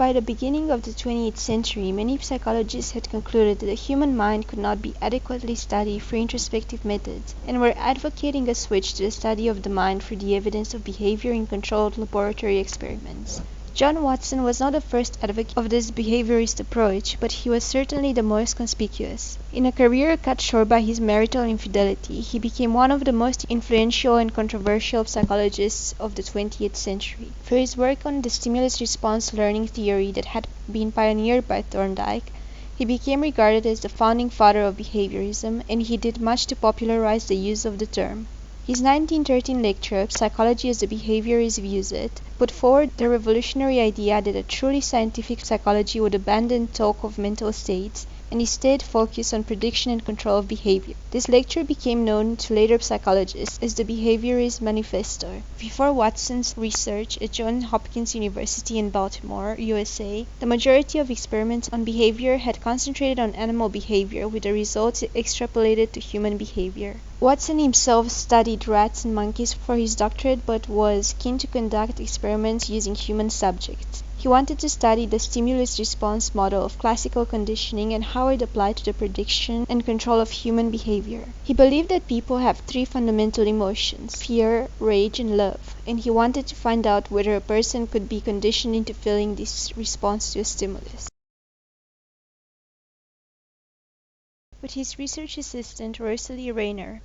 By the beginning of the 20th century, many psychologists had concluded that the human mind could not be adequately studied through introspective methods, and were advocating a switch to the study of the mind through the evidence of behavior in controlled laboratory experiments. John Watson was not the first advocate of this behaviorist approach, but he was certainly the most conspicuous. In a career cut short by his marital infidelity, he became one of the most influential and controversial psychologists of the 20th century. Through his work on the stimulus-response learning theory that had been pioneered by Thorndike, he became regarded as the founding father of behaviorism, and he did much to popularize the use of the term. His 1913 lecture, Psychology as the Behaviorist Views It, put forward the revolutionary idea that a truly scientific psychology would abandon talk of mental states and instead focus on prediction and control of behavior. This lecture became known to later psychologists as the Behaviorist Manifesto. Before Watson's research at Johns Hopkins University in Baltimore, USA, the majority of experiments on behavior had concentrated on animal behavior, with the results extrapolated to human behavior. Watson himself studied rats and monkeys for his doctorate, but was keen to conduct experiments using human subjects. He wanted to study the stimulus-response model of classical conditioning and how it applied to the prediction and control of human behavior. He believed that people have three fundamental emotions: fear, rage, and love, and he wanted to find out whether a person could be conditioned into feeling this response to a stimulus. With his research assistant Rosalie Rayner,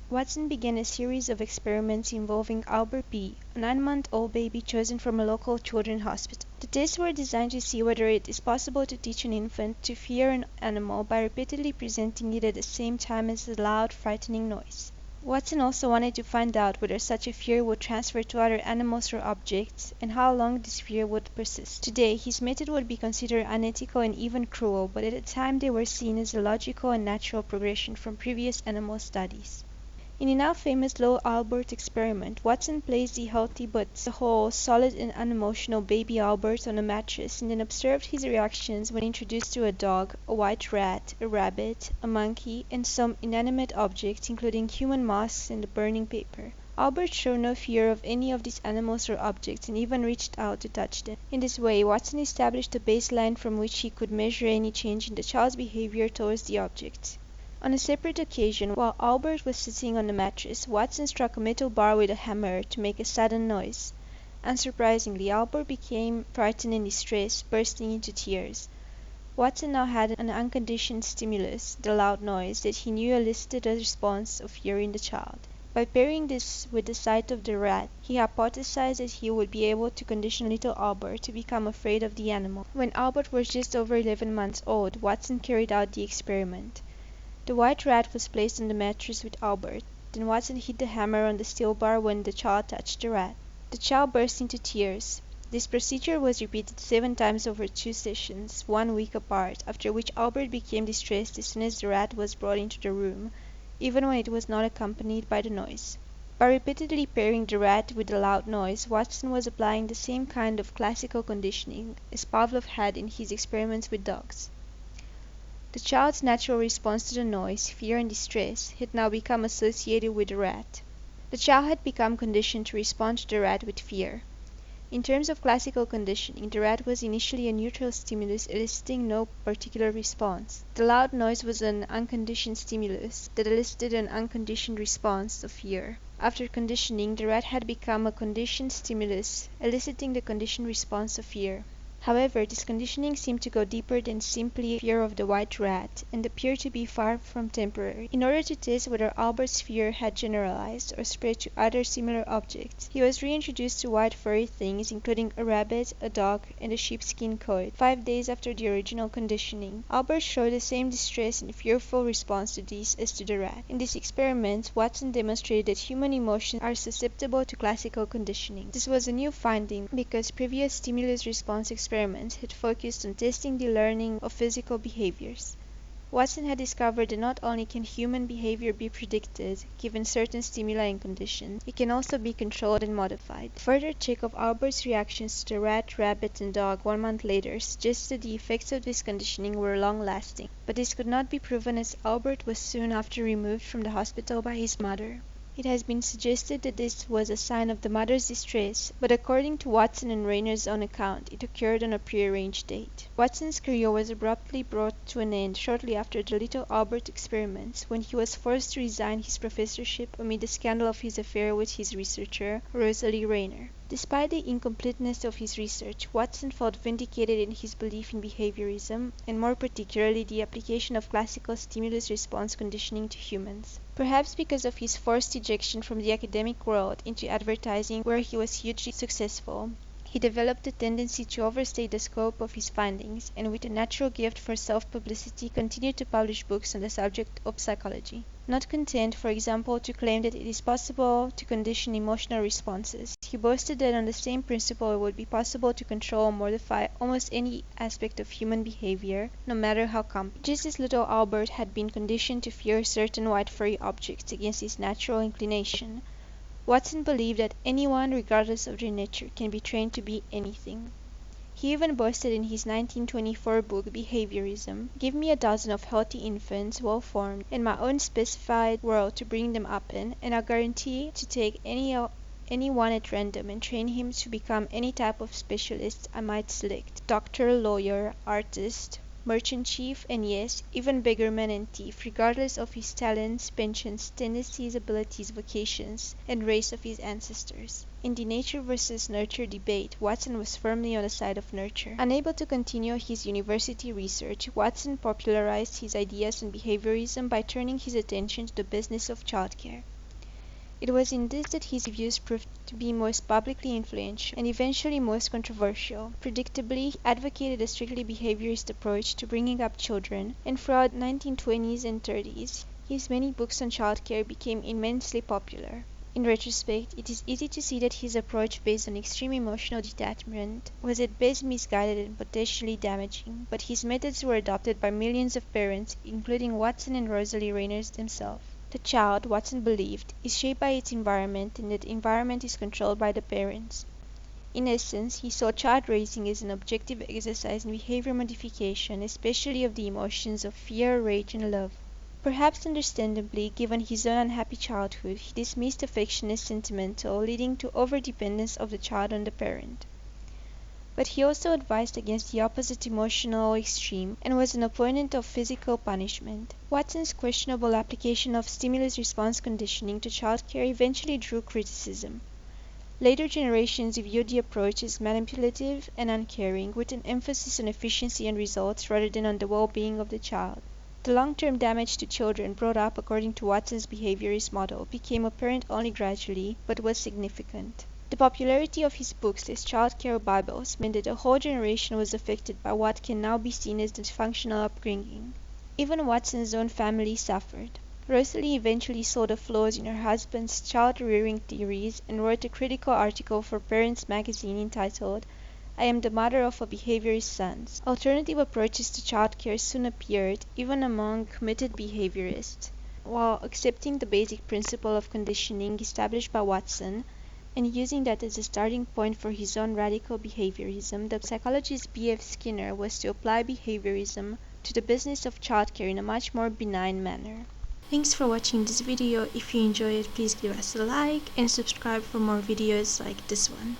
Watson began a series of experiments involving Albert B., a 9-month-old baby chosen from a local children's hospital. The tests were designed to see whether it is possible to teach an infant to fear an animal by repeatedly presenting it at the same time as a loud, frightening noise. Watson also wanted to find out whether such a fear would transfer to other animals or objects, and how long this fear would persist. Today, his method would be considered unethical and even cruel, but at the time they were seen as a logical and natural progression from previous animal studies. In the now famous Low Albert experiment, Watson placed the healthy but whole, solid and unemotional baby Albert on a mattress and then observed his reactions when introduced to a dog, a white rat, a rabbit, a monkey, and some inanimate objects, including human masks and the burning paper. Albert showed no fear of any of these animals or objects and even reached out to touch them. In this way, Watson established a baseline from which he could measure any change in the child's behavior towards the objects. On a separate occasion, while Albert was sitting on the mattress, Watson struck a metal bar with a hammer to make a sudden noise. Unsurprisingly, Albert became frightened and distressed, bursting into tears. Watson now had an unconditioned stimulus, the loud noise, that he knew elicited a response of fear in the child. By pairing this with the sight of the rat, he hypothesized that he would be able to condition little Albert to become afraid of the animal. When Albert was just over 11 months old, Watson carried out the experiment. The white rat was placed on the mattress with Albert. Then Watson hit the hammer on the steel bar when the child touched the rat. The child burst into tears. This procedure was repeated 7 times over 2 sessions, 1 week apart, after which Albert became distressed as soon as the rat was brought into the room, even when it was not accompanied by the noise. By repeatedly pairing the rat with the loud noise, Watson was applying the same kind of classical conditioning as Pavlov had in his experiments with dogs. The child's natural response to the noise, fear and distress, had now become associated with the rat. The child had become conditioned to respond to the rat with fear. In terms of classical conditioning, the rat was initially a neutral stimulus eliciting no particular response. The loud noise was an unconditioned stimulus that elicited an unconditioned response of fear. After conditioning, the rat had become a conditioned stimulus eliciting the conditioned response of fear. However, this conditioning seemed to go deeper than simply fear of the white rat, and appeared to be far from temporary. In order to test whether Albert's fear had generalized or spread to other similar objects, he was reintroduced to white furry things, including a rabbit, a dog, and a sheepskin coat. 5 days after the original conditioning, Albert showed the same distress and fearful response to these as to the rat. In this experiment, Watson demonstrated that human emotions are susceptible to classical conditioning. This was a new finding because previous stimulus-response experiments had focused on testing the learning of physical behaviors. Watson had discovered that not only can human behavior be predicted, given certain stimuli and conditions, it can also be controlled and modified. Further check of Albert's reactions to the rat, rabbit, and dog 1 month later suggested the effects of this conditioning were long-lasting, but this could not be proven as Albert was soon after removed from the hospital by his mother. It has been suggested that this was a sign of the mother's distress, but according to Watson and Rayner's own account, it occurred on a prearranged date. Watson's career was abruptly brought to an end shortly after the little Albert experiments, when he was forced to resign his professorship amid the scandal of his affair with his researcher, Rosalie Rayner. Despite the incompleteness of his research, Watson felt vindicated in his belief in behaviorism, and more particularly the application of classical stimulus-response conditioning to humans. Perhaps because of his forced ejection from the academic world into advertising, where he was hugely successful, he developed a tendency to overstate the scope of his findings, and with a natural gift for self-publicity continued to publish books on the subject of psychology. Not content, for example, to claim that it is possible to condition emotional responses, he boasted that on the same principle it would be possible to control or modify almost any aspect of human behavior, no matter how complex. Just as little Albert had been conditioned to fear certain white furry objects against his natural inclination, Watson believed that anyone, regardless of their nature, can be trained to be anything. He even boasted in his 1924 book Behaviourism, "Give me a dozen of healthy infants, well formed, in my own specified world to bring them up in, and I'll guarantee to take any one at random and train him to become any type of specialist I might select: doctor, lawyer, artist, merchant chief, and yes, even beggarman and thief, regardless of his talents, pensions, tendencies, abilities, vocations, and race of his ancestors." In the nature versus nurture debate, Watson was firmly on the side of nurture. Unable to continue his university research, Watson popularized his ideas on behaviorism by turning his attention to the business of childcare. It was in this that his views proved to be most publicly influential and eventually most controversial. Predictably, he advocated a strictly behaviorist approach to bringing up children, and throughout the 1920s and 30s, his many books on childcare became immensely popular. In retrospect, it is easy to see that his approach based on extreme emotional detachment was at best misguided and potentially damaging, but his methods were adopted by millions of parents, including Watson and Rosalie Rayner themselves. The child, Watson believed, is shaped by its environment, and that environment is controlled by the parents. In essence, he saw child raising as an objective exercise in behavior modification, especially of the emotions of fear, rage, and love. Perhaps understandably, given his own unhappy childhood, he dismissed affection as sentimental, leading to over-dependence of the child on the parent. But he also advised against the opposite emotional extreme, and was an opponent of physical punishment. Watson's questionable application of stimulus-response conditioning to childcare eventually drew criticism. Later generations viewed the approach as manipulative and uncaring, with an emphasis on efficiency and results rather than on the well-being of the child. The long-term damage to children brought up according to Watson's behaviorist model became apparent only gradually, but was significant. The popularity of his books as childcare bibles meant that a whole generation was affected by what can now be seen as dysfunctional upbringing. Even Watson's own family suffered. Rosalie eventually saw the flaws in her husband's child-rearing theories and wrote a critical article for Parents magazine entitled, "I am the mother of a behaviorist son." Alternative approaches to childcare soon appeared, even among committed behaviorists. While accepting the basic principle of conditioning established by Watson, and using that as a starting point for his own radical behaviorism, the psychologist B.F. Skinner was to apply behaviorism to the business of childcare in a much more benign manner. Thanks for watching this video. If you enjoyed it, please give us a like and subscribe for more videos like this one.